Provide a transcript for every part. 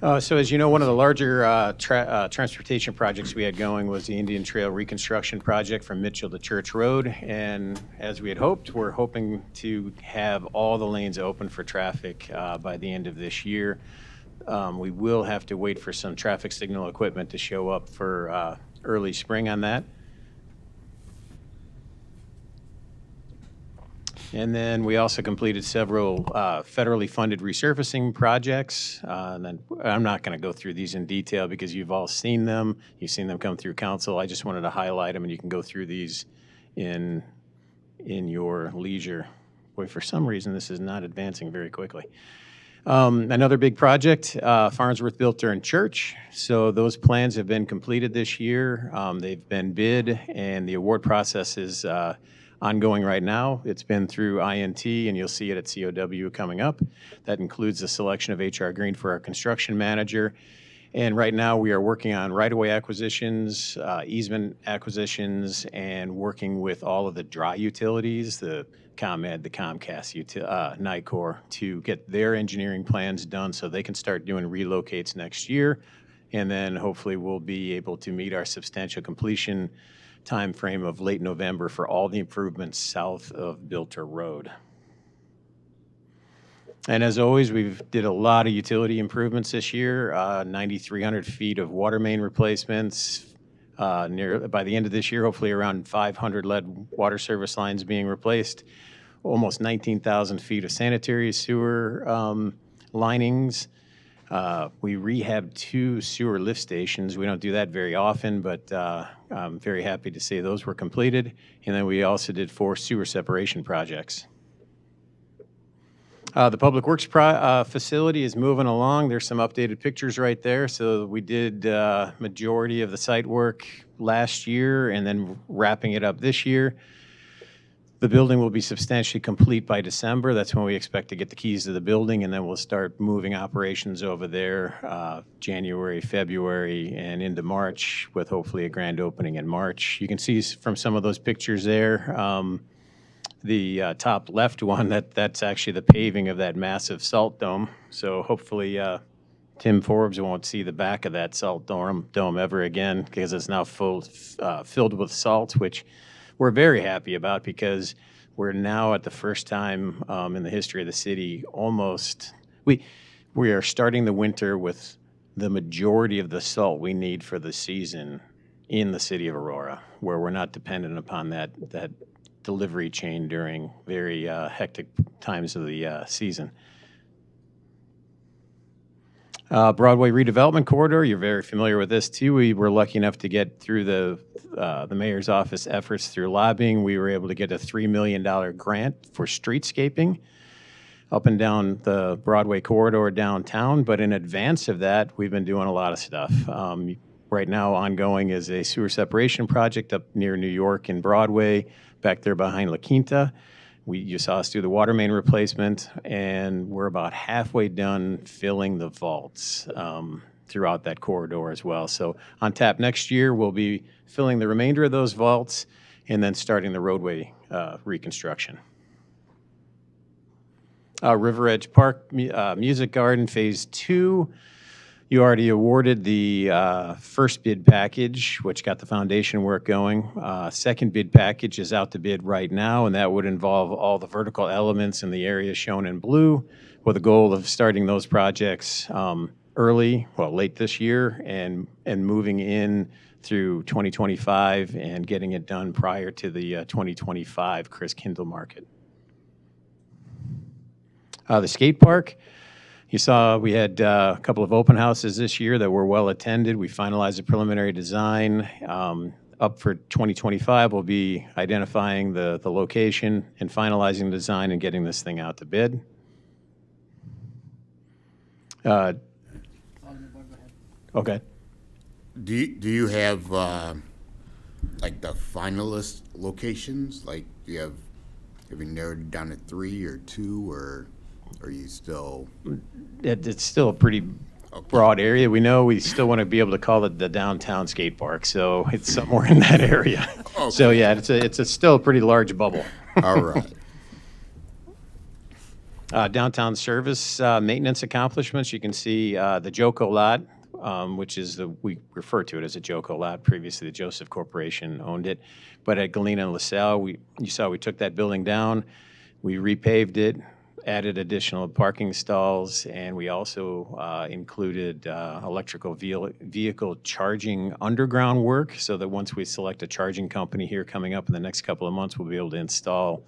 So as you know, one of the larger transportation projects we had going was the Indian Trail reconstruction project from Mitchell to Church Road. And as we had hoped, we're hoping to have all the lanes open for traffic by the end of this year. We will have to wait for some traffic signal equipment to show up for early spring on that. And then we also completed several federally funded resurfacing projects. And then I'm not going to go through these in detail because you've all seen them. You've seen them come through council. I just wanted to highlight them, and you can go through these in your leisure. Boy, for some reason, this is not advancing very quickly. Another big project, Farnsworth built during church. So those plans have been completed this year. They've been bid, and the award process is ongoing right now. It's been through INT, and you'll see it at COW coming up. That includes the selection of HR Green for our construction manager. And right now, we are working on right-of-way acquisitions, easement acquisitions, and working with all of the dry utilities, the ComEd, the Comcast, NICOR, to get their engineering plans done so they can start doing relocates next year. And then hopefully we'll be able to meet our substantial completion time frame of late November for all the improvements south of Bilter Road. And as always, we've did a lot of utility improvements this year, 9,300 feet of water main replacements. By the end of this year, hopefully around 500 lead water service lines being replaced, almost 19,000 feet of sanitary sewer linings. We rehabbed 2 sewer lift stations. We don't do that very often, but I'm very happy to say those were completed. And then we also did 4 sewer separation projects. The Public Works facility is moving along. There's some updated pictures right there. So we did majority of the site work last year and then wrapping it up this year. The building will be substantially complete by December. That's when we expect to get the keys to the building, and then we'll start moving operations over there January, February, and into March with hopefully a grand opening in March. You can see from some of those pictures there, the top left one, that's actually the paving of that massive salt dome. So hopefully Tim Forbes won't see the back of that salt dome ever again because it's now filled with salt, which we're very happy about because we're now at the first time in the history of the city we are starting the winter with the majority of the salt we need for the season in the city of Aurora, where we're not dependent upon that delivery chain during very hectic times of the season. Broadway redevelopment corridor, you're very familiar with this too. We were lucky enough to get through the mayor's office efforts through lobbying. We were able to get a $3 million grant for streetscaping up and down the Broadway corridor downtown. But in advance of that, we've been doing a lot of stuff. Right now ongoing is a sewer separation project up near New York and Broadway, back there behind La Quinta. You saw us do the water main replacement, and we're about halfway done filling the vaults throughout that corridor as well. So on tap next year, we'll be filling the remainder of those vaults and then starting the roadway reconstruction. River Edge Park Music Garden Phase 2. You already awarded the first bid package, which got the foundation work going. Second bid package is out to bid right now, and that would involve all the vertical elements in the area shown in blue, with a goal of starting those projects late this year, and moving in through 2025 and getting it done prior to the 2025 Chris Kindle market. The skate park. You saw we had a couple of open houses this year that were well attended. We finalized the preliminary design. Up for 2025, we'll be identifying the location and finalizing the design and getting this thing out to bid. Okay. Do you have like the finalist locations? Like, have you narrowed it down to 3 or 2, or are you still? It's still a pretty broad area. We know we still want to be able to call it the downtown skate park, so it's somewhere in that area. Okay. So yeah, it's still a pretty large bubble. All right. Downtown service maintenance accomplishments. You can see the Joco lot, which is we refer to it as a Joco lot. Previously, the Joseph Corporation owned it. But at Galena and LaSalle, you saw we took that building down, we repaved it, added additional parking stalls, and we also included electrical vehicle charging underground work so that once we select a charging company here coming up in the next couple of months, we'll be able to install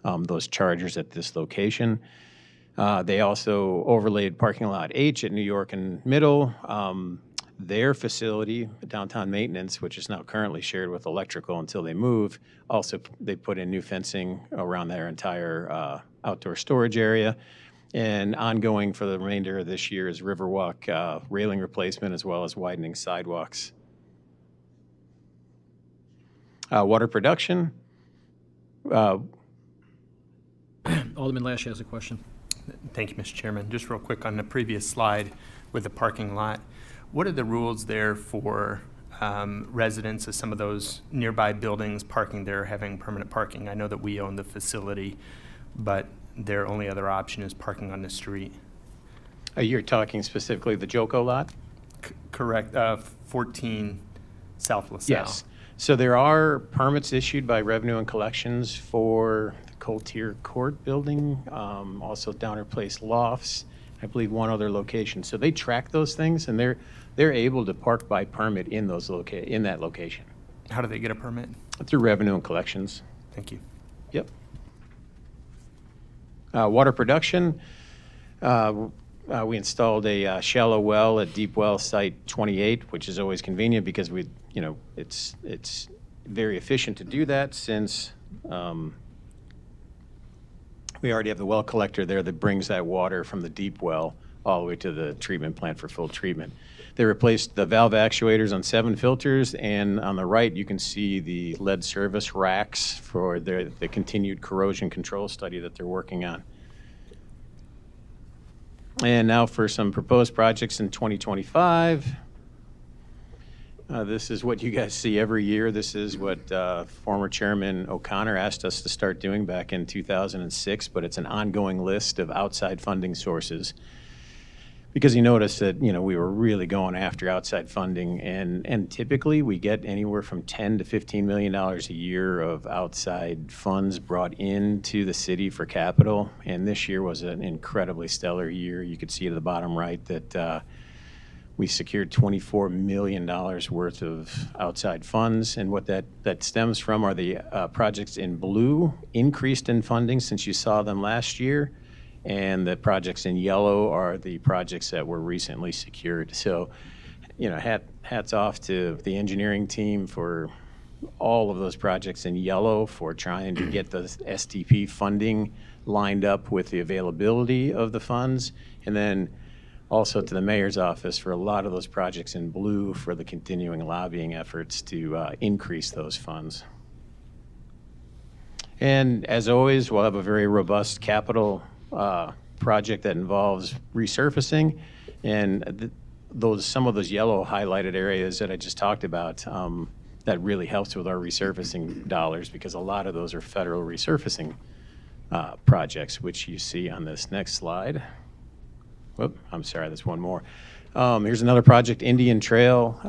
those chargers at this location. They also overlaid parking lot H at New York and Middle. Their facility, downtown maintenance, which is now currently shared with electrical until they move, also they put in new fencing around their entire outdoor storage area. And ongoing for the remainder of this year is Riverwalk railing replacement as well as widening sidewalks. Water production. Alderman Lash has a question. Thank you, Mr. Chairman. Just real quick on the previous slide with the parking lot, what are the rules there for residents of some of those nearby buildings parking there, having permanent parking? I know that we own the facility, but their only other option is parking on the street. You're talking specifically the Joco lot? Correct. 14 South LaSalle. Yes. So there are permits issued by Revenue and Collections for the Coltier Court building, also Downer Place Lofts, I believe one other location. So they track those things, and they're able to park by permit in that location. How do they get a permit? Through Revenue and Collections. Thank you. Yep. Water production. We installed a shallow well at Deep Well Site 28, which is always convenient because it's very efficient to do that since we already have the well collector there that brings that water from the deep well all the way to the treatment plant for full treatment. They replaced the valve actuators on 7 filters, and on the right you can see the lead service racks for the continued corrosion control study that they're working on. And now for some proposed projects in 2025. This is what you guys see every year. This is what former Chairman O'Connor asked us to start doing back in 2006, but it's an ongoing list of outside funding sources because he noticed that, we were really going after outside funding, and typically we get anywhere from $10 to $15 million a year of outside funds brought into the city for capital, and this year was an incredibly stellar year. You could see at the bottom right that we secured $24 million worth of outside funds, and what that stems from are the projects in blue increased in funding since you saw them last year, and the projects in yellow are the projects that were recently secured. So, hats off to the engineering team for all of those projects in yellow for trying to get the STP funding lined up with the availability of the funds, and then also to the mayor's office for a lot of those projects in blue for the continuing lobbying efforts to increase those funds. And as always, we'll have a very robust capital project that involves resurfacing, and some of those yellow highlighted areas that I just talked about, that really helps with our resurfacing dollars because a lot of those are federal resurfacing projects, which you see on this next slide. Whoop, I'm sorry, there's one more. Here's another project, Indian Trail,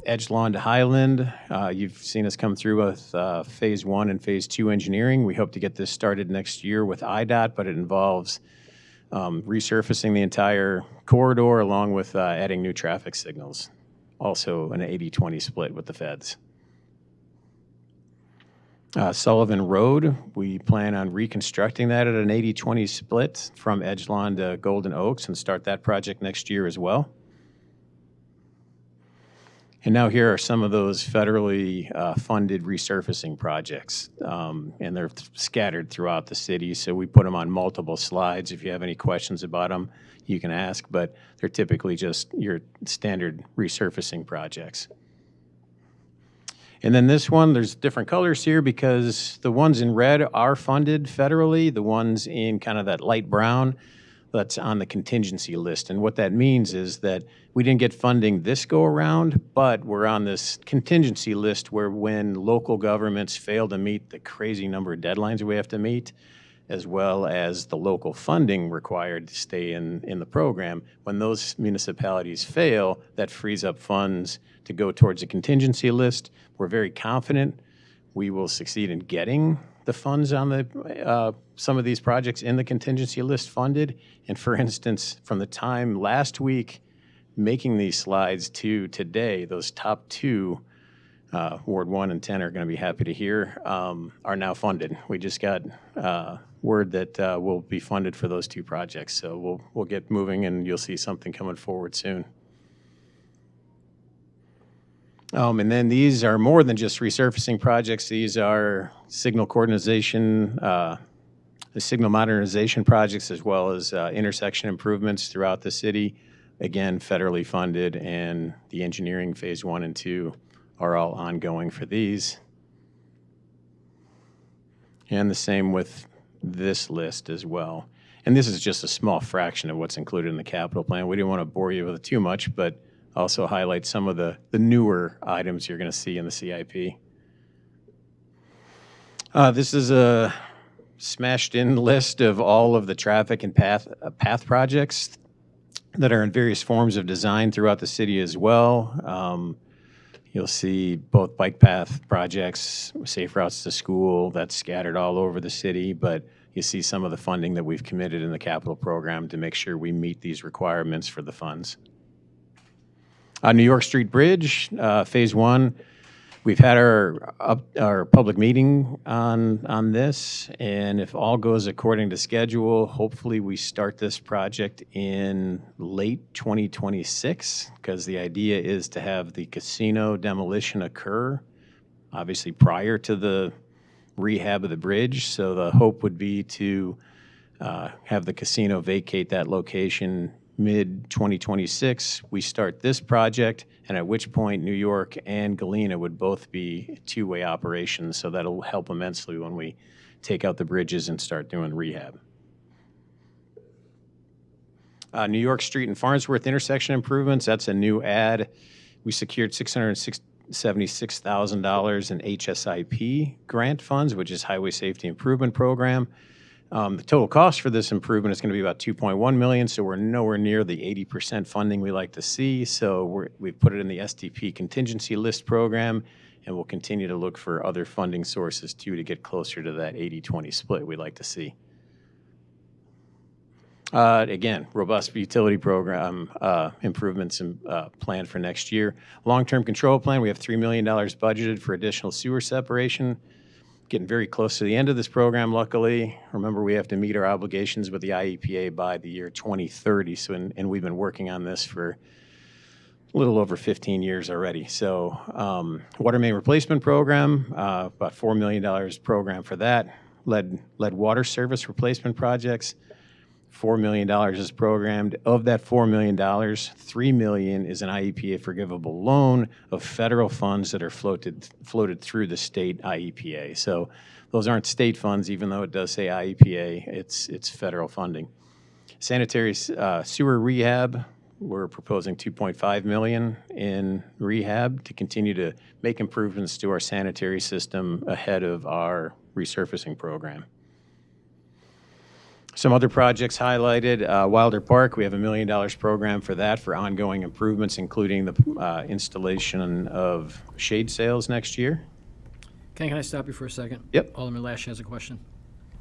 Edgelawn to Highland. You've seen us come through with phase 1 and phase 2 engineering. We hope to get this started next year with IDOT, but it involves resurfacing the entire corridor along with adding new traffic signals. Also an 80-20 split with the feds. Sullivan Road, we plan on reconstructing that at an 80-20 split from Edgelawn to Golden Oaks and start that project next year as well. And now here are some of those federally funded resurfacing projects, and they're scattered throughout the city, so we put them on multiple slides. If you have any questions about them, you can ask, but they're typically just your standard resurfacing projects. And then this one, there's different colors here because the ones in red are funded federally. The ones in kind of that light brown, that's on the contingency list. And what that means is that we didn't get funding this go around, but we're on this contingency list where when local governments fail to meet the crazy number of deadlines we have to meet, as well as the local funding required to stay in the program. When those municipalities fail, that frees up funds to go towards a contingency list. We're very confident we will succeed in getting the funds on the some of these projects in the contingency list funded. And for instance, from the time last week making these slides to today, those top two, Ward 1 and 10 are going to be happy to hear, are now funded. We just got word that we'll be funded for those two projects. So we'll get moving, and you'll see something coming forward soon. And then these are more than just resurfacing projects. These are signal coordination, the signal modernization projects, as well as intersection improvements throughout the city. Again, federally funded, and the engineering phase 1 and 2 are all ongoing for these. And the same with this list as well. And this is just a small fraction of what's included in the capital plan. We didn't want to bore you with it too much, but also highlight some of the newer items you're going to see in the CIP. This is a smashed-in list of all of the traffic and path projects that are in various forms of design throughout the city as well. You'll see both bike path projects, safe routes to school, that's scattered all over the city, but you see some of the funding that we've committed in the capital program to make sure we meet these requirements for the funds. New York Street Bridge, phase 1. We've had our public meeting on this, and if all goes according to schedule, hopefully we start this project in late 2026, because the idea is to have the casino demolition occur, obviously prior to the rehab of the bridge. So the hope would be to have the casino vacate that location mid-2026. We start this project, and at which point New York and Galena would both be two-way operations, so that'll help immensely when we take out the bridges and start doing rehab. New York Street and Farnsworth intersection improvements, that's a new ad. We secured $676,000 in HSIP grant funds, which is Highway Safety Improvement Program. The total cost for this improvement is going to be about $2.1 million, so we're nowhere near the 80% funding we like to see. So we've put it in the STP contingency list program, and we'll continue to look for other funding sources too to get closer to that 80-20 split we'd like to see. Again, robust utility program improvements planned for next year. Long-term control plan, we have $3 million budgeted for additional sewer separation. Getting very close to the end of this program, luckily. Remember, we have to meet our obligations with the IEPA by the year 2030, and we've been working on this for a little over 15 years already. So water main replacement program, about $4 million program for that. Lead water service replacement projects, $4 million is programmed. Of that $4 million, $3 million is an IEPA forgivable loan of federal funds that are floated through the state IEPA. So those aren't state funds, even though it does say IEPA, it's federal funding. Sanitary sewer rehab, we're proposing $2.5 million in rehab to continue to make improvements to our sanitary system ahead of our resurfacing program. Some other projects highlighted, Wilder Park, we have $1 million program for that for ongoing improvements, including the installation of shade sails next year. Can I stop you for a second? Yep. Alderman Lash has a question.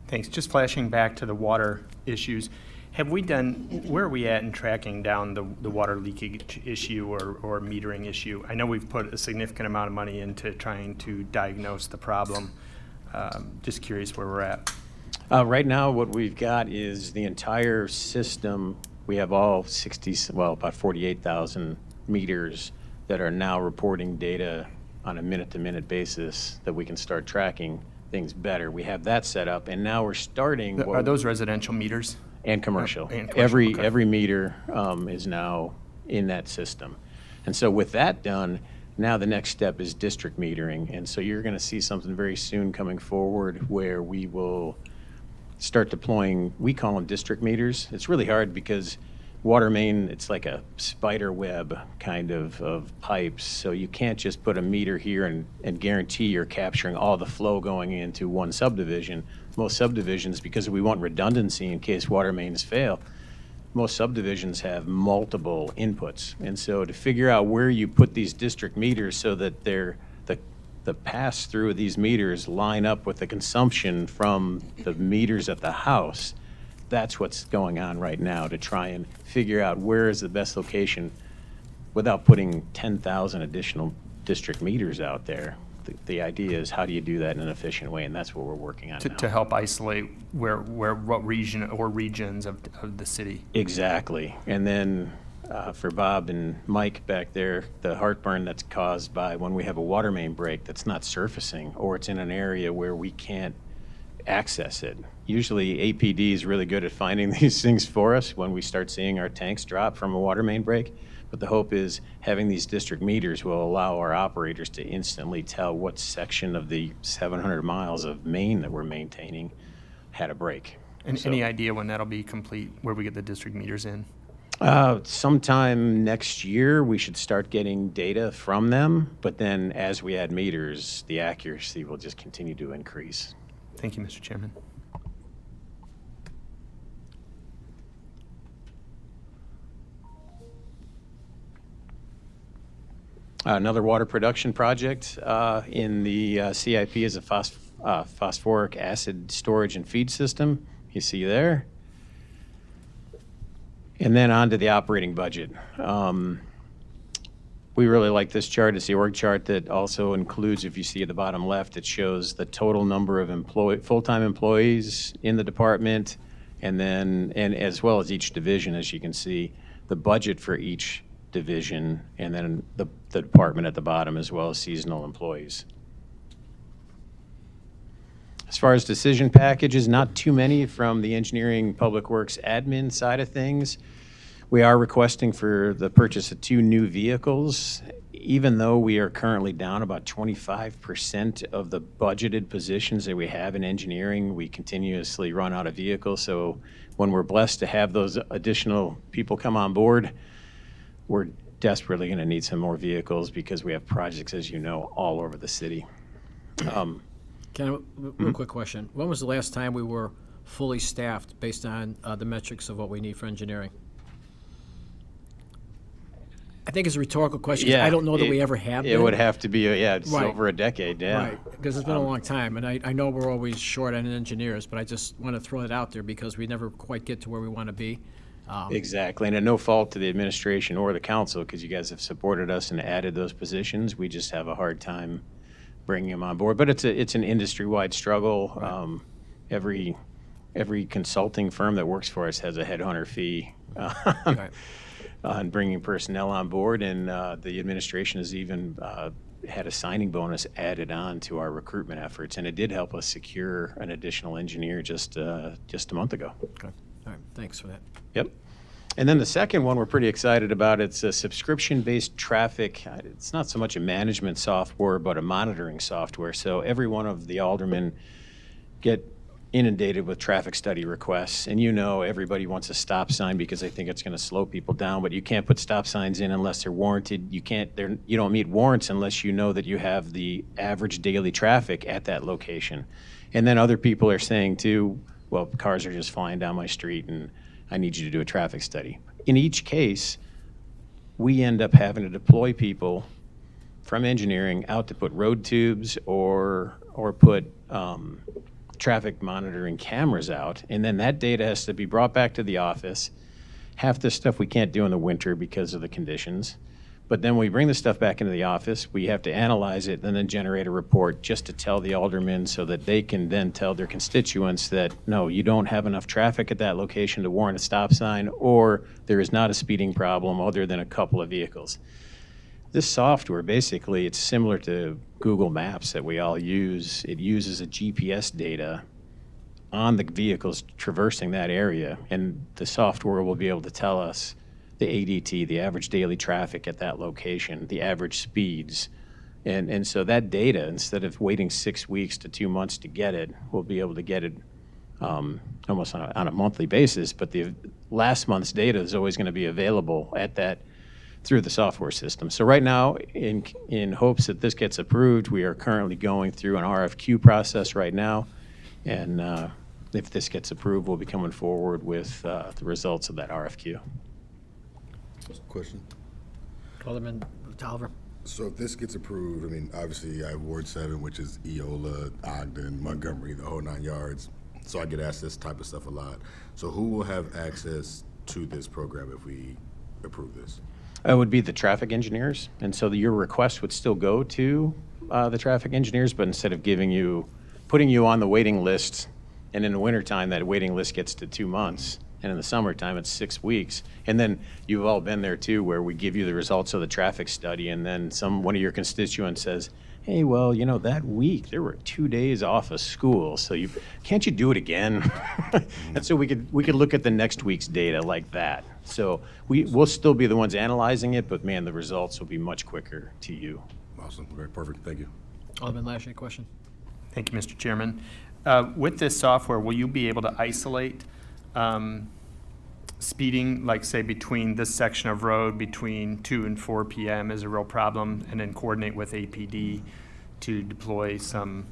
Thanks. Just flashing back to the water issues, where are we at in tracking down the water leakage issue or metering issue? I know we've put a significant amount of money into trying to diagnose the problem. Just curious where we're at. Right now, what we've got is the entire system. We have all about 48,000 meters that are now reporting data on a minute-to-minute basis that we can start tracking things better. We have that set up, and now we're starting. Are those residential meters? And commercial. And commercial, okay. Every meter is now in that system. And so with that done, now the next step is district metering. And so you're going to see something very soon coming forward where we will start deploying, we call them district meters. It's really hard because water main, it's like a spider web kind of pipes. So you can't just put a meter here and guarantee you're capturing all the flow going into one subdivision. most subdivisions, because we want redundancy in case water mains fail, most subdivisions have multiple inputs. And so to figure out where you put these district meters so that the pass-through of these meters line up with the consumption from the meters at the house, that's what's going on right now, to try and figure out where is the best location without putting 10,000 additional district meters out there. The idea is, how do you do that in an efficient way, and that's what we're working on now. To help isolate what region or regions of the city. Exactly. And then for Bob and Mike back there, the heartburn that's caused by when we have a water main break that's not surfacing, or it's in an area where we can't access it. Usually APD is really good at finding these things for us when we start seeing our tanks drop from a water main break. But the hope is having these district meters will allow our operators to instantly tell what section of the 700 miles of main that we're maintaining had a break. And So- any idea when that'll be complete, where we get the district meters in? Sometime next year, we should start getting data from them, but then as we add meters, the accuracy will just continue to increase. Thank you, Mr. Chairman. Another water production project in the CIP is a phosphoric acid storage and feed system. You see there. And then on to the operating budget. We really like this chart. It's the org chart that also includes, if you see at the bottom left, it shows the total number of full-time employees in the department, and as well as each division, as you can see, the budget for each division, and then the department at the bottom, as well as seasonal employees. As far as decision packages, not too many from the engineering, public works, admin side of things. We are requesting for the purchase of 2 new vehicles, even though we are currently down about 25% of the budgeted positions that we have in engineering. We continuously run out of vehicles, so when we're blessed to have those additional people come on board, we're desperately going to need some more vehicles because we have projects, as you know, all over the city. Ken, real quick question. When was the last time we were fully staffed based on the metrics of what we need for engineering? I think it's a rhetorical question. 'Cause I don't know that we ever have been. It would have to be, it's Right. over a decade, yeah. Right, because it's been a long time, and I know we're always short on engineers, but I just want to throw it out there because we never quite get to where we want to be. Exactly, and no fault to the administration or the council, because you guys have supported us and added those positions. We just have a hard time bringing them on board. But it's an industry-wide struggle. Right. Every consulting firm that works for us has a headhunter fee Right. on bringing personnel on board, and the administration has even had a signing bonus added on to our recruitment efforts, and it did help us secure an additional engineer just a month ago. Okay. All right, thanks for that. Yep. And then the second one we're pretty excited about, it's a subscription-based traffic. It's not so much a management software, but a monitoring software. So every one of the aldermen get inundated with traffic study requests. And you know everybody wants a stop sign because they think it's going to slow people down, but you can't put stop signs in unless they're warranted. You don't meet warrants unless you know that you have the average daily traffic at that location. And then other people are saying too, well, cars are just flying down my street and I need you to do a traffic study. In each case, we end up having to deploy people from engineering out to put road tubes or put traffic monitoring cameras out, and then that data has to be brought back to the office. Half this stuff we can't do in the winter because of the conditions. But then we bring the stuff back into the office, we have to analyze it and then generate a report just to tell the aldermen so that they can then tell their constituents that, no, you don't have enough traffic at that location to warrant a stop sign, or there is not a speeding problem other than a couple of vehicles. This software, basically, it's similar to Google Maps that we all use. It uses a GPS data on the vehicles traversing that area, and the software will be able to tell us the ADT, the average daily traffic at that location, the average speeds. And so that data, instead of waiting 6 weeks to 2 months to get it, we'll be able to get it almost on a monthly basis. But the last month's data is always going to be available through the software system. So right now, in hopes that this gets approved, we are currently going through an RFQ process right now. And if this gets approved, we'll be coming forward with the results of that RFQ. Question. Alderman Tolliver. So if this gets approved, I mean, obviously I have Ward 7, which is Eola, Ogden, Montgomery, the whole 9 yards. So I get asked this type of stuff a lot. So who will have access to this program if we approve this? It would be the traffic engineers, and so your request would still go to the traffic engineers, but instead of putting you on the waiting list, and in the wintertime, that waiting list gets to 2 months, and in the summertime, it's 6 weeks. And then you've all been there too, where we give you the results of the traffic study, and then one of your constituents says, hey, well, that week there were 2 days off of school, so can't you do it again? And so we could look at the next week's data like that. So we'll still be the ones analyzing it, but man, the results will be much quicker to you. Awesome. Very perfect. Thank you. Alderman Lash, any question? Thank you, Mr. Chairman. With this software, will you be able to isolate speeding, like say between this section of road between 2 and 4 p.m. is a real problem, and then coordinate with APD to deploy some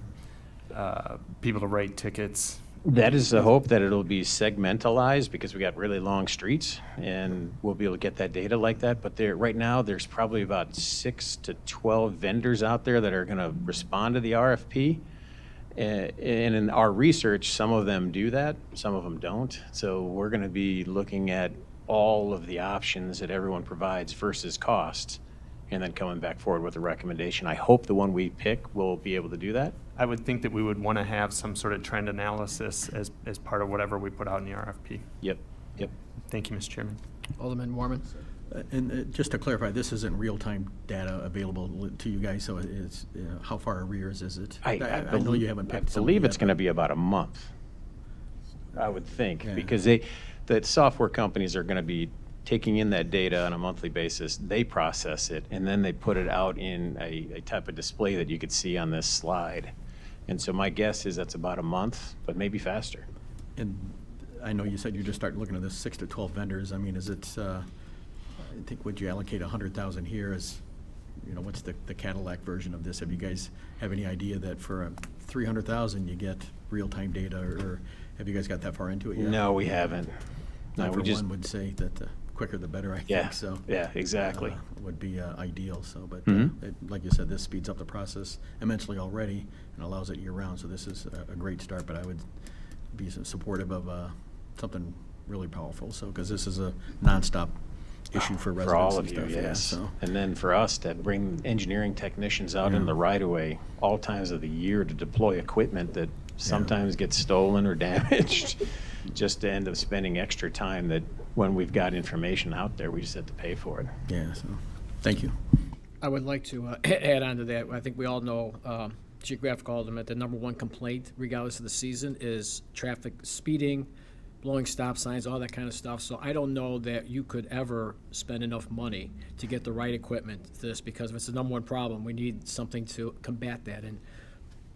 people to write tickets? That is the hope, that it'll be segmentalized, because we got really long streets and we'll be able to get that data like that. But right now, there's probably about 6 to 12 vendors out there that are going to respond to the RFP. And in our research, some of them do that, some of them don't. So we're going to be looking at all of the options that everyone provides versus cost, and then coming back forward with a recommendation. I hope the one we pick will be able to do that. I would think that we would want to have some sort of trend analysis as part of whatever we put out in the RFP. Yep. Thank you, Mr. Chairman. Alderman Warman. And just to clarify, this isn't real-time data available to you guys, so it's, how far arrears is it? I know you haven't picked. I believe it's going to be about a month, I would think, because the software companies are going to be taking in that data on a monthly basis. They process it, and then they put it out in a type of display that you could see on this slide. And so my guess is that's about a month, but maybe faster. And I know you said you just started looking at this 6 to 12 vendors. I mean, is it, I think, would you allocate 100,000 here as, what's the Cadillac version of this? Have you guys have any idea that for 300,000 you get real-time data, or have you guys got that far into it yet? No, we haven't. No, For one would say that the quicker the better, I think, so. Yeah, exactly. Would be ideal, so, but Mhm. like you said, this speeds up the process immensely already and allows it year-round, so this is a great start, but I would be supportive of something really powerful, so, because this is a nonstop issue for residents For all and of you, stuff. yes. So, And then for us to bring engineering technicians out in the right-of-way all times of the year to deploy equipment that sometimes gets stolen or damaged, just to end up spending extra time that when we've got information out there, we just have to pay for it. yeah, so, thank you. I would like to add on to that. I think we all know, geographic alderman, the number one complaint, regardless of the season, is traffic speeding, blowing stop signs, all that kind of stuff. So I don't know that you could ever spend enough money to get the right equipment to this, because if it's the number one problem, we need something to combat that. And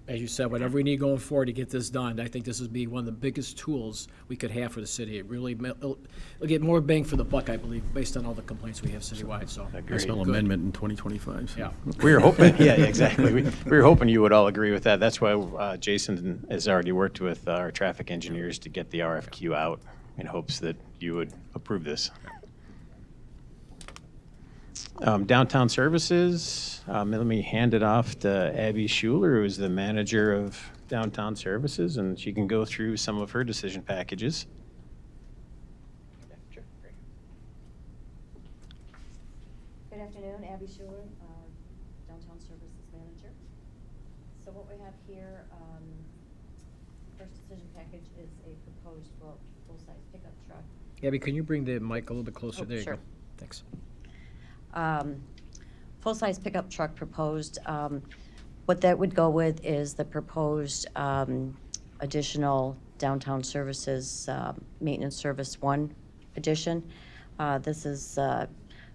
as you said, whatever we need going forward to get this done, I think this would be one of the biggest tools we could have for the city. It really, it'll get more bang for the buck, I believe, based on all the complaints we have citywide, so. Agreed. Small Good. amendment in 2025. So. Yeah. We were hoping, yeah, exactly. We were hoping you would all agree with that. That's why Jason has already worked with our traffic engineers to get the RFQ out in hopes that you would approve this. Downtown services, let me hand it off to Abby Schuler, who is the manager of downtown services, and she can go through some of her decision packages. Good afternoon, Abby Schuler, Downtown Services Manager. So what we have here, first decision package is a proposed full-size pickup truck. Abby, can you bring the mic a little bit closer? Oh, There you sure. go. Thanks. Full-size pickup truck proposed. What that would go with is the proposed additional downtown services maintenance service 1 addition. This is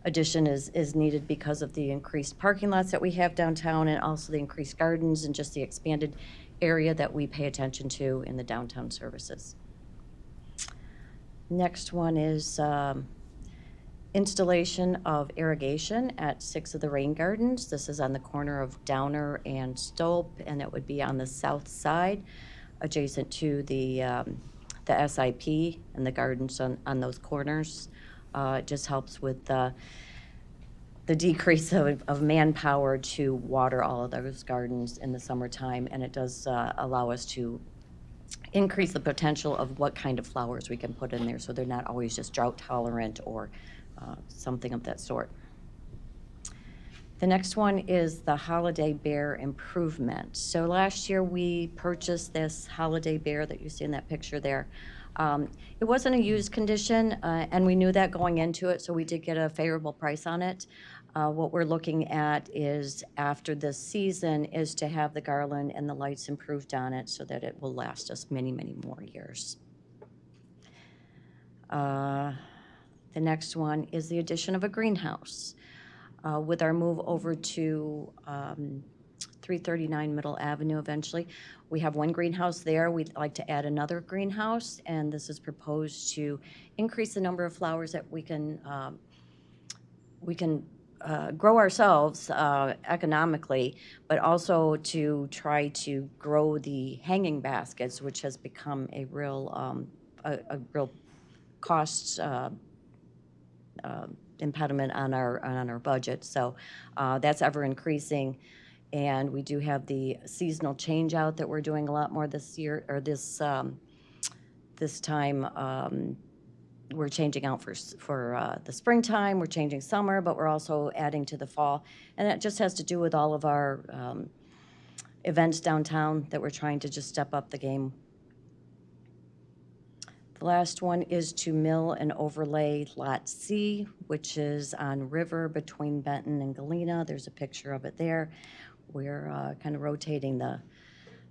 addition is needed because of the increased parking lots that we have downtown, and also the increased gardens and just the expanded area that we pay attention to in the downtown services. Next one is installation of irrigation at 6 of the rain gardens. This is on the corner of Downer and Stolp, and it would be on the south side. adjacent to the SIP and the gardens on those corners. It just helps with the decrease of manpower to water all of those gardens in the summertime, and it does allow us to increase the potential of what kind of flowers we can put in there, so they're not always just drought tolerant or something of that sort. The next one is the Holiday Bear improvement. So last year we purchased this Holiday Bear that you see in that picture there. It wasn't a used condition, and we knew that going into it, so we did get a favorable price on it. What we're looking at is, after this season, is to have the garland and the lights improved on it so that it will last us many, many more years. The next one is the addition of a greenhouse. With our move over to 339 Middle Avenue eventually, we have one greenhouse there. We'd like to add another greenhouse, and this is proposed to increase the number of flowers that we can grow ourselves economically, but also to try to grow the hanging baskets, which has become a real cost impediment on our budget. So that's ever increasing, and we do have the seasonal change out that we're doing a lot more this year, or this time. We're changing out for the springtime, we're changing summer, but we're also adding to the fall. And that just has to do with all of our events downtown that we're trying to just step up the game. The last one is to mill and overlay Lot C, which is on River between Benton and Galena. There's a picture of it there. We're kind of rotating the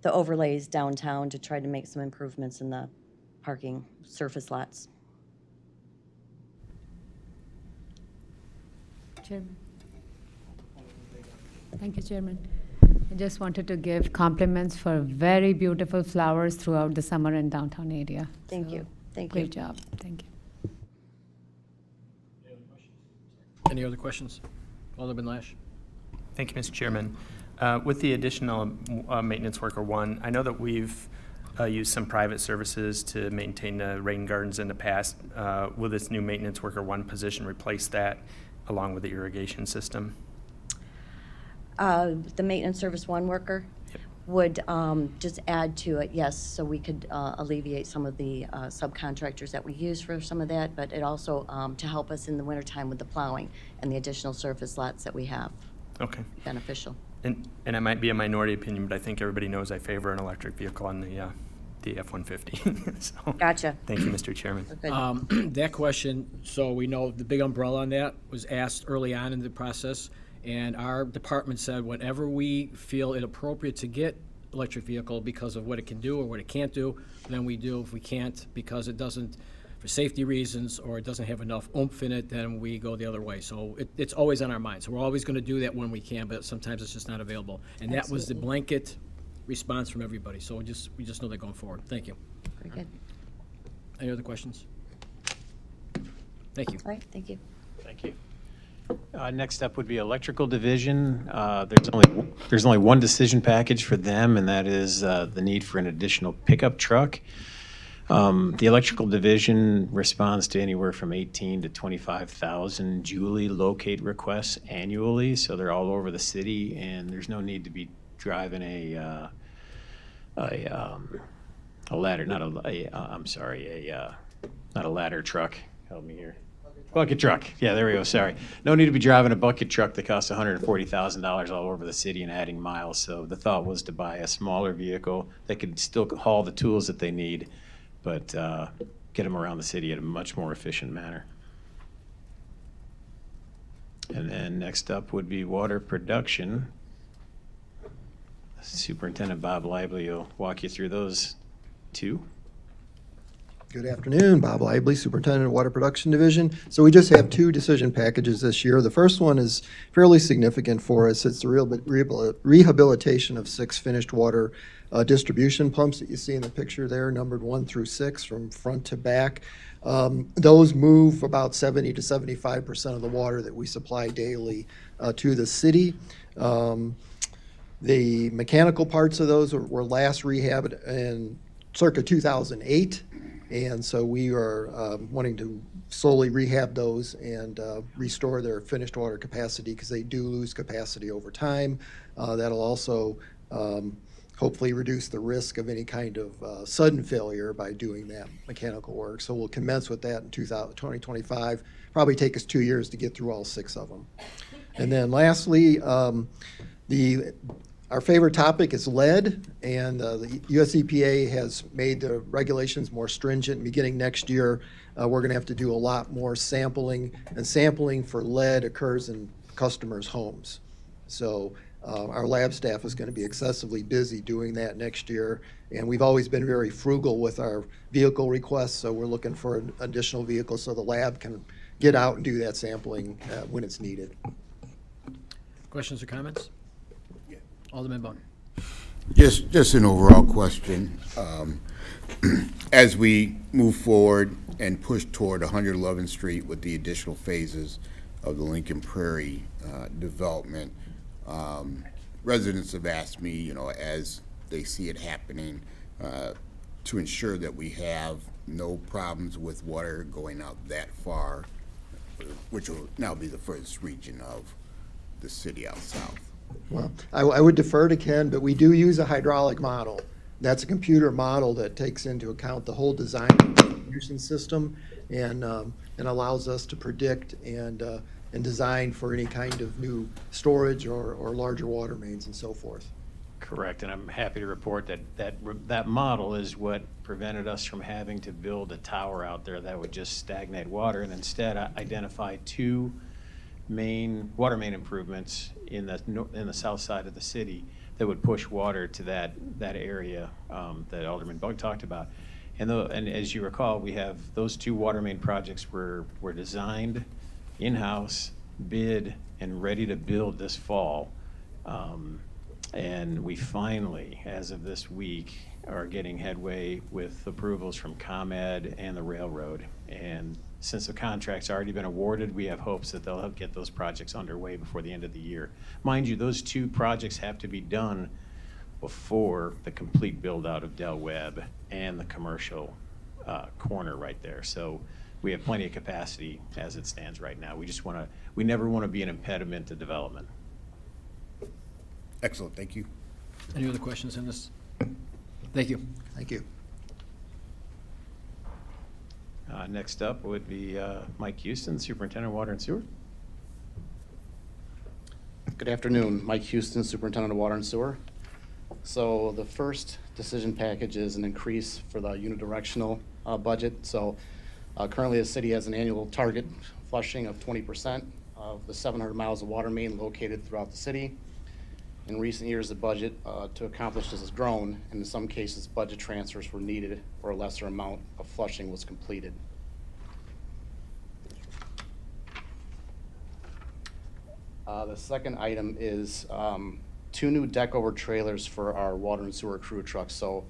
overlays downtown to try to make some improvements in the parking surface lots. Chairman. Thank you, Chairman. I just wanted to give compliments for very beautiful flowers throughout the summer in downtown area. Thank So, you. Thank you. Great job. Thank you. Any other questions? Alderman Lash? Thank you, Mr. Chairman. With the additional maintenance worker one, I know that we've used some private services to maintain the rain gardens in the past. Will this new maintenance worker one position replace that along with the irrigation system? The maintenance service one worker would just add to it, yes, so we could alleviate some of the subcontractors that we use for some of that, but it also to help us in the wintertime with the plowing and the additional surface lots that we have. Okay. Beneficial. And it might be a minority opinion, but I think everybody knows I favor an electric vehicle on the F-150. So, Gotcha. thank you, Mr. Chairman. Good. That question, so we know the big umbrella on that was asked early on in the process, and our department said whenever we feel it appropriate to get electric vehicle because of what it can do or what it can't do, then we do. If we can't because it doesn't, for safety reasons, or it doesn't have enough oomph in it, then we go the other way. So it's always on our mind. So we're always going to do that when we can, but sometimes it's just not available. And that was the blanket response from everybody. So we just know that going forward. Thank you. Very good. Any other questions? Thank you. All right, thank you. Thank you. Next up would be Electrical Division. There's only one decision package for them, and that is the need for an additional pickup truck. The Electrical Division responds to anywhere from 18 to 25,000 Julie locate requests annually, so they're all over the city, and there's no need to be driving a ladder, not a ladder truck. Help me here. Bucket truck. Yeah, there we go. Sorry. No need to be driving a bucket truck that costs $140,000 all over the city and adding miles. So the thought was to buy a smaller vehicle that could still haul the tools that they need, but get them around the city in a much more efficient manner. And then next up would be water production. Superintendent Bob Lively will walk you through those two. Good afternoon, Bob Lively, Superintendent of Water Production Division. So we just have two decision packages this year. The first one is fairly significant for us. It's the rehabilitation of 6 finished water distribution pumps that you see in the picture there, numbered 1 through 6 from front to back. Those move about 70 to 75% of the water that we supply daily to the city. The mechanical parts of those were last rehabbed in circa 2008. And so we are wanting to slowly rehab those and restore their finished water capacity because they do lose capacity over time. That'll also hopefully reduce the risk of any kind of sudden failure by doing that mechanical work. So we'll commence with that in 2025. Probably take us 2 years to get through all 6 of them. And then lastly, our favorite topic is lead, and the US EPA has made the regulations more stringent. Beginning next year, we're going to have to do a lot more sampling, and sampling for lead occurs in customers' homes. So our lab staff is going to be excessively busy doing that next year, and we've always been very frugal with our vehicle requests, so we're looking for an additional vehicle so the lab can get out and do that sampling when it's needed. Questions or comments? Alderman Bug. Just an overall question. As we move forward and push toward 111th Street with the additional phases of the Lincoln Prairie development, residents have asked me, you know, as they see it happening, to ensure that we have no problems with water going out that far, which will now be the furthest region of the city out south. Well, I would defer to Ken, but we do use a hydraulic model. That's a computer model that takes into account the whole design and distribution system and allows us to predict and design for any kind of new storage or larger water mains and so forth. Correct, and I'm happy to report that model is what prevented us from having to build a tower out there that would just stagnate water, and instead identify 2 water main improvements in the south side of the city that would push water to that area that Alderman Bug talked about. And as you recall, we have those 2 water main projects were designed in-house, bid, and ready to build this fall. And we finally, as of this week, are getting headway with approvals from ComEd and the railroad. And since the contract's already been awarded, we have hopes that they'll get those projects underway before the end of the year. Mind you, those 2 projects have to be done before the complete build-out of Del Webb and the commercial corner right there. So we have plenty of capacity as it stands right now. We never want to be an impediment to development. Excellent, thank you. Any other questions on this? Thank you. Thank you. Next up would be Mike Houston, Superintendent of Water and Sewer. Good afternoon, Mike Houston, Superintendent of Water and Sewer. So the first decision package is an increase for the unidirectional budget. So currently the city has an annual target flushing of 20% of the 700 miles of water main located throughout the city. In recent years, the budget to accomplish this has grown, and in some cases, budget transfers were needed or a lesser amount of flushing was completed. The second item is 2 new deck-over trailers for our water and sewer crew trucks. So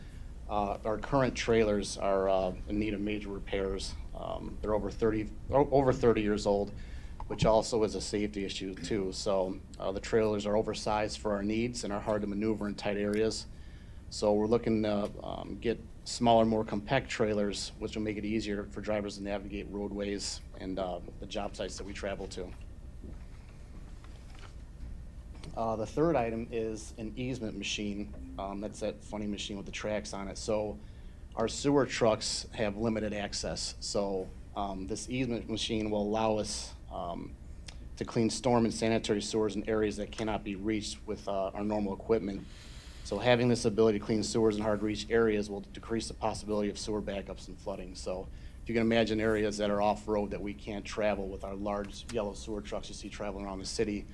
our current trailers are in need of major repairs. They're over 30 years old, which also is a safety issue too. So the trailers are oversized for our needs and are hard to maneuver in tight areas. So we're looking to get smaller, more compact trailers, which will make it easier for drivers to navigate roadways and the job sites that we travel to. The third item is an easement machine. That's that funny machine with the tracks on it. So our sewer trucks have limited access. So this easement machine will allow us to clean storm and sanitary sewers in areas that cannot be reached with our normal equipment. So having this ability to clean sewers in hard-to-reach areas will decrease the possibility of sewer backups and flooding. So if you can imagine areas that are off-road that we can't travel with our large yellow sewer trucks you see traveling around the city,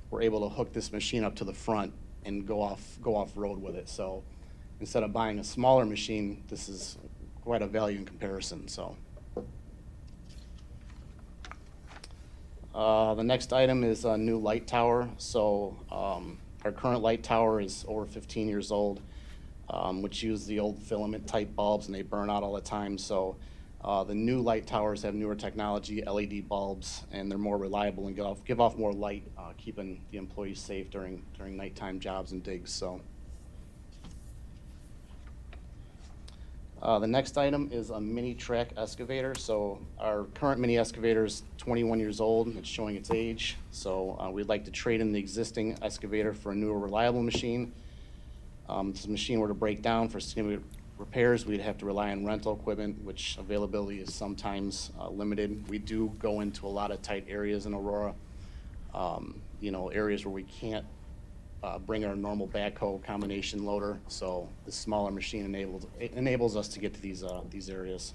we're able to hook this machine up to the front and go off-road with it. So instead of buying a smaller machine, this is quite a value in comparison. So. The next item is a new light tower. So our current light tower is over 15 years old, which use the old filament type bulbs and they burn out all the time. So the new light towers have newer technology, LED bulbs, and they're more reliable and give off more light, keeping the employees safe during nighttime jobs and digs. So The next item is a mini track excavator. So our current mini excavator is 21 years old. It's showing its age. So we'd like to trade in the existing excavator for a newer, reliable machine. If this machine were to break down for significant repairs, we'd have to rely on rental equipment, which availability is sometimes limited. We do go into a lot of tight areas in Aurora, areas where we can't bring our normal backhoe combination loader. So the smaller machine enables us to get to these areas.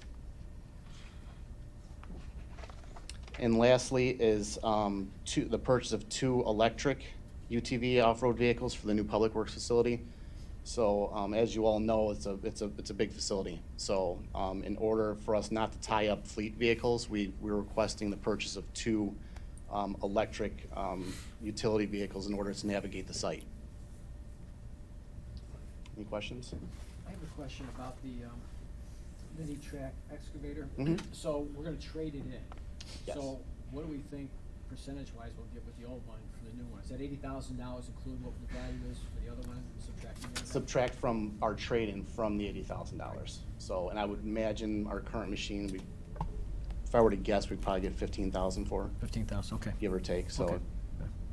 And lastly is the purchase of 2 electric UTV off-road vehicles for the new Public Works facility. So as you all know, it's a big facility. So in order for us not to tie up fleet vehicles, we're requesting the purchase of 2 electric utility vehicles in order to navigate the site. Any questions? I have a question about the mini track excavator. Mhm. So we're gonna trade it in. Yes. So what do we think percentage-wise we'll get with the old one for the new one? Is that $80,000 include what the value is for the other one, subtracting that? Subtract from our trade-in from the $80,000. So, and I would imagine our current machine, if I were to guess, we'd probably get 15,000 for, 15,000, okay. give or take, so. Okay.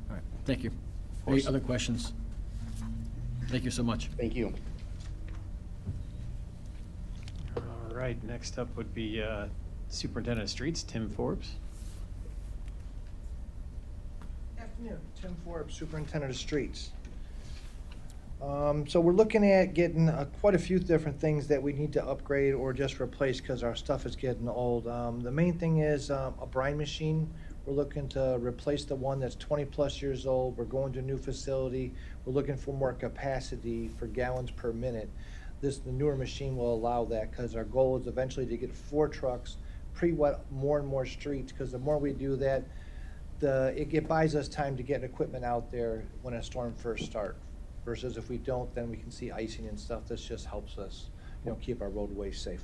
All right, thank you. Any course. other questions? Thank you so much. Thank you. All right, next up would be Superintendent of Streets, Tim Forbes. Afternoon, Tim Forbes, Superintendent of Streets. So we're looking at getting quite a few different things that we need to upgrade or just replace because our stuff is getting old. The main thing is a brine machine. We're looking to replace the one that's 20-plus years old. We're going to a new facility. We're looking for more capacity for gallons per minute. The newer machine will allow that because our goal is eventually to get 4 trucks, pre-wet more and more streets, because the more we do that, it buys us time to get equipment out there when a storm first starts. Versus if we don't, then we can see icing and stuff. This just helps us, keep our roadways safe.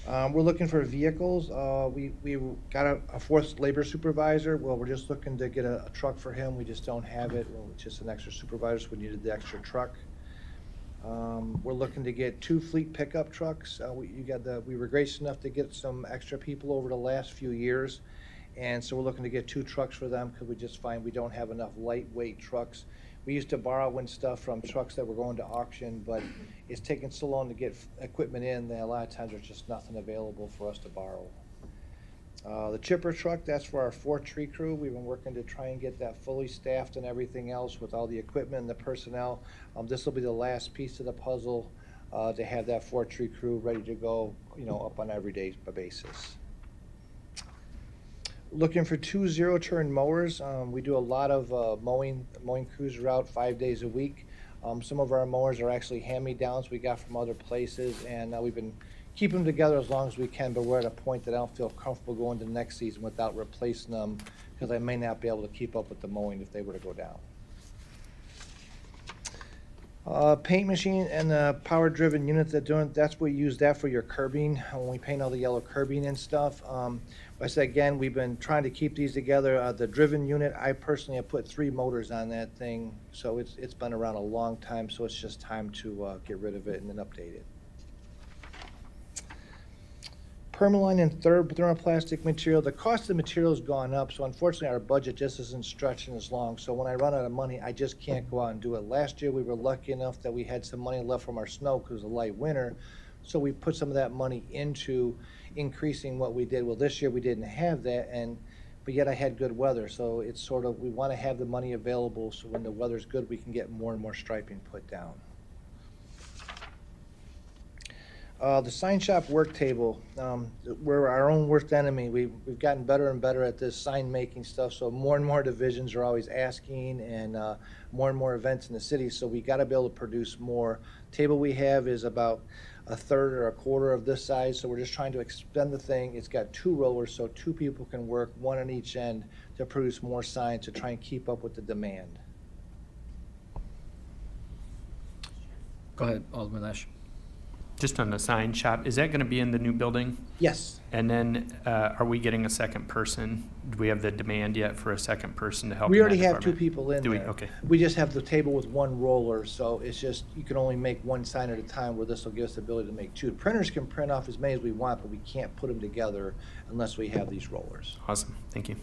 We're looking for vehicles. We got a 4th labor supervisor. Well, we're just looking to get a truck for him. We just don't have it. Well, it's just an extra supervisor, so we needed the extra truck. We're looking to get 2 fleet pickup trucks. We were gracious enough to get some extra people over the last few years. And so we're looking to get 2 trucks for them because we just find we don't have enough lightweight trucks. We used to borrow stuff from trucks that were going to auction, but it's taken so long to get equipment in that a lot of times there's just nothing available for us to borrow. The chipper truck, that's for our 4th tree crew. We've been working to try and get that fully staffed and everything else with all the equipment and the personnel. This will be the last piece of the puzzle to have that 4th tree crew ready to go, up on every day basis. Looking for 2 zero-turn mowers. We do a lot of mowing crews route 5 days a week. Some of our mowers are actually hand-me-downs we got from other places, and we've been keeping them together as long as we can, but we're at a point that I don't feel comfortable going to the next season without replacing them because I may not be able to keep up with the mowing if they were to go down. Paint machine and the power-driven units that's what we use that for your curbing when we paint all the yellow curbing and stuff. I said again, we've been trying to keep these together. The driven unit, I personally have put 3 motors on that thing, so it's been around a long time, so it's just time to get rid of it and then update it. Permaline and thermoplastic material, the cost of the material has gone up, so unfortunately our budget just isn't stretching as long. So when I run out of money, I just can't go out and do it. Last year we were lucky enough that we had some money left from our snow because it was a light winter. So we put some of that money into increasing what we did. Well, this year we didn't have that, but yet I had good weather. So it's sort of, we want to have the money available so when the weather's good, we can get more and more striping put down. The sign shop work table, we're our own worst enemy. We've gotten better and better at this sign making stuff, so more and more divisions are always asking and more and more events in the city, so we got to be able to produce more. Table we have is about 1/3 or 1/4 of this size, so we're just trying to extend the thing. It's got 2 rollers, so 2 people can work, 1 on each end, to produce more signs to try and keep up with the demand. Go ahead, Alderman Lash. Just on the sign shop, is that going to be in the new building? Yes. And then are we getting a second person? Do we have the demand yet for a second person to help? We in already that have two department? people in Do we? there. Okay. We just have the table with one roller, so it's just, you can only make one sign at a time, where this will give us the ability to make two. Printers can print off as many as we want, but we can't put them together unless we have these rollers. Awesome. Thank you.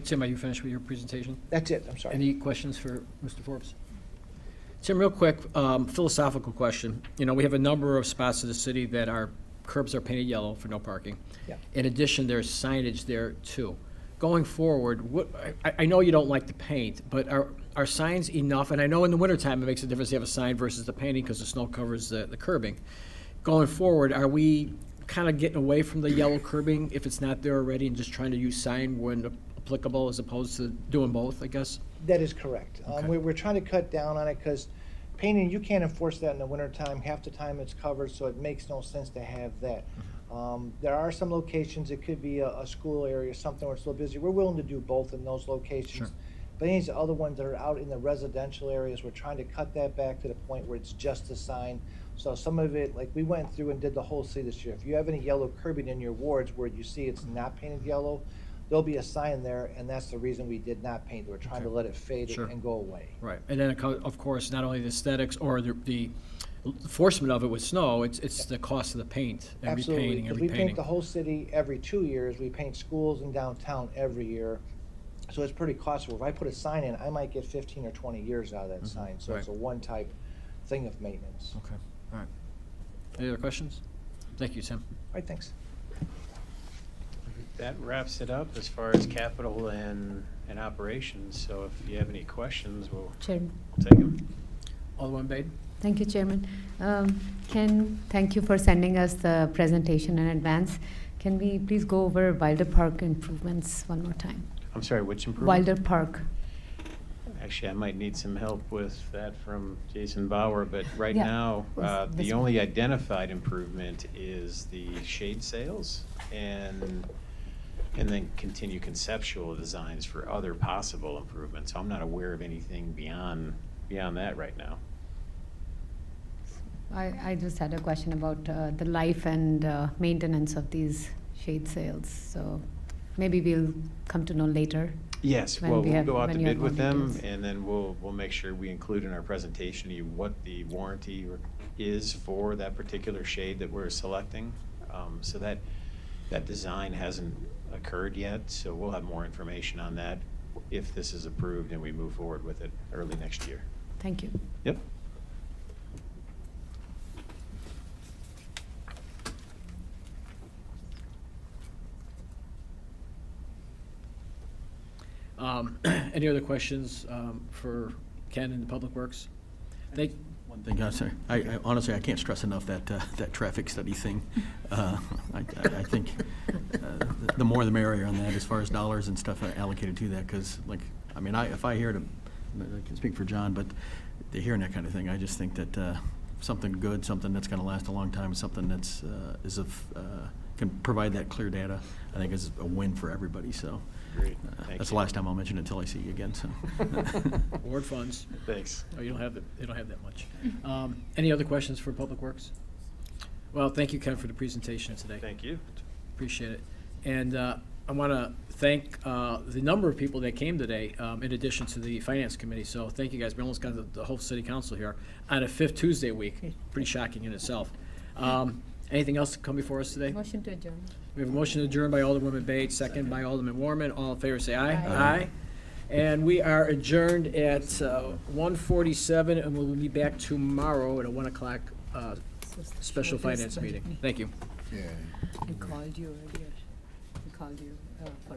Tim, are you finished with your presentation? That's it, I'm sorry. Any questions for Mr. Forbes? Tim, real quick, philosophical question. You know, we have a number of spots in the city that our curbs are painted yellow for no parking. Yeah. In addition, there's signage there too. Going forward, I know you don't like the paint, but are signs enough? And I know in the wintertime, it makes a difference to have a sign versus the painting because the snow covers the curbing. Going forward, are we kind of getting away from the yellow curbing if it's not there already and just trying to use sign when applicable as opposed to doing both, I guess? That is correct. Okay. We're trying to cut down on it, because painting, you can't enforce that in the wintertime. Half the time it's covered, so it makes no sense to have that. There are some locations, it could be a school area, something where it's a little busy. We're willing to do both in those locations. Sure. But any of the other ones that are out in the residential areas, we're trying to cut that back to the point where it's just a sign. So some of it, like we went through and did the whole city this year. If you have any yellow curbing in your wards where you see it's not painted yellow, there'll be a sign there, and that's the reason we did not paint it. We're trying to let it fade Sure. and go away. Right, and then, of course, not only the aesthetics or the enforcement of it with snow, it's the cost of the paint and Absolutely, repainting because and we paint repainting. the whole city every 2 years. We paint schools in downtown every year. So it's pretty costly. If I put a sign in, I might get 15 or 20 years out of that sign. So it's a Right. one-type thing of maintenance. Okay, all right. Any other questions? Thank you, Tim. All right, thanks. That wraps it up as far as capital and operations. So if you have any questions, we'll Chairman. take them. Alderman Bade? Thank you, Chairman. Thank you for sending us the presentation in advance. Can we please go over Wilder Park improvements one more time? I'm sorry, which improvement? Wilder Park. Actually, I might need some help with that from Jason Bauer, but right Yeah. now, Was this the one? only identified improvement is the shade sails and then continue conceptual designs for other possible improvements. So I'm not aware of anything beyond that right now. I just had a question about the life and maintenance of these shade sails. So maybe we'll come to know later. Yes, When well, we we'll have- go out when to you have bid with more them, details. and then we'll make sure we include in our presentation to you what the warranty is for that particular shade that we're selecting. So that design hasn't occurred yet, so we'll have more information on that if this is approved and we move forward with it early next year. Thank you. Yep. Any other questions for Ken in Public Works? One thing, sorry, I honestly, I can't stress enough that traffic study thing. I think the more the merrier on that, as far as dollars and stuff allocated to that, because like, I mean, if I hear it, I can speak for John, but hearing that kind of thing, I just think that something good, something that's gonna last a long time, something that's can provide that clear data, I think is a win for everybody, so. Great, thank That's you. the last time I'll mention it until I see you again, so. Board funds. Thanks. Oh, you don't have that much. Any other questions for Public Works? Well, thank you, Ken, for the presentation today. Thank you. Appreciate it. And I want to thank the number of people that came today, in addition to the Finance Committee. So thank you, guys. We almost got the whole City Council here on a fifth Tuesday week. Pretty shocking in itself. Anything else to come before us today? Motion to adjourn. We have a motion to adjourn by Alderwoman Bate, second by Alderman Warman. All in favor, say aye. Aye. And we are adjourned at 1:47, and we'll be back tomorrow at a 1 o'clock special finance meeting. Thank you. Yeah. I called you earlier. I called you for